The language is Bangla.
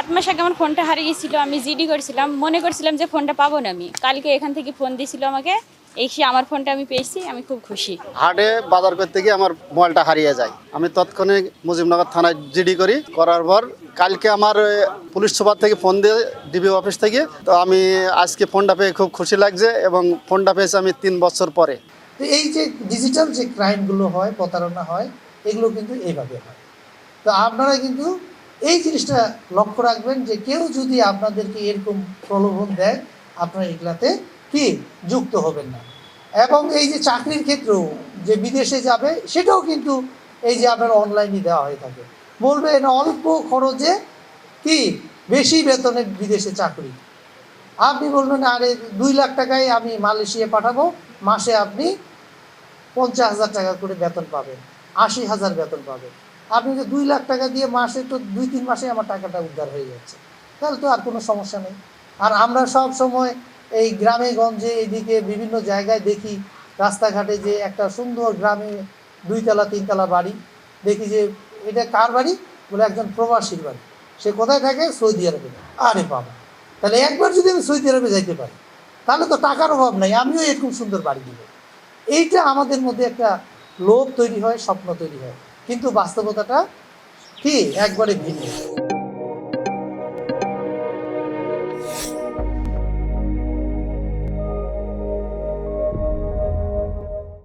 7 মাস আগে আমার ফোনটা হারিয়ে গেছিল, আমি জিডি করেছিলাম, মনে করছিলাম যে ফোনটা পাবো না। আমি কালকে এখান থেকে ফোন দিয়েছিল আমাকে, এসে আমার ফোনটা আমি পেয়েছি, আমি খুব খুশি। হাটে বাজার করতে গিয়ে আমার মোবাইলটা হারিয়ে যায়, আমি তৎক্ষণিক মুজিবনগর থানায় জিডি করার পর কালকে আমার পুলিশ সুপার থেকে ফোন দিয়ে ডিবি অফিস থেকে, তো আমি আজকে ফোনটা পেয়ে খুব খুশি লাগছে এবং ফোনটা পেয়েছি আমি 3 বছর পরে। তো এই যে ডিজিটাল যে ক্রাইমগুলো হয়, প্রতারণা হয়, এগুলো কিন্তু এইভাবে হয়। তো আপনারা কিন্তু এই জিনিসটা লক্ষ্য রাখবেন যে কেউ যদি আপনাদেরকে এরকম প্রলোভন দেয়, আপনারা এগুলাতে কি যুক্ত হবেন না। এবং এই যে চাকরির ক্ষেত্রেও যে বিদেশে যাবে, সেটাও কিন্তু এই যে আপনার অনলাইনে দেওয়া হয়ে থাকে। বলবেন অল্প খরচে কি বেশি বেতনে বিদেশে চাকরি, আপনি বলবেন আরে 2 লাখ টাকায় আমি মালয়েশিয়া পাঠাবো, মাসে আপনি 50,000 টাকা করে বেতন পাবেন, 80,000 বেতন পাবেন। আপনি যে 2 লাখ টাকা দিয়ে মাসে, তো 2-3 মাসে আমার টাকাটা উদ্ধার হয়ে যাচ্ছে, তাহলে তো আর কোনো সমস্যা নেই। আর আমরা সব সময় এই গ্রামে গঞ্জে এদিকে বিভিন্ন জায়গায় দেখি, রাস্তাঘাটে যে একটা সুন্দর গ্রামে 2 তলা 3 তলা বাড়ি, দেখি যে এটা কার বাড়ি, বলে একজন প্রবাসীর বাড়ি। সে কোথায় থাকে? সৌদি আরবে। আরে বাবা, তাহলে একবার যদি আমি সৌদি আরবে যাইতে পারি, তাহলে তো টাকার অভাব নাই, আমিও এরকম সুন্দর বাড়ি দিব। এইটা আমাদের মধ্যে একটা লোভ তৈরি হয়, স্বপ্ন তৈরি হয়, কিন্তু বাস্তবতাটা কি একবারে ভিন্ন।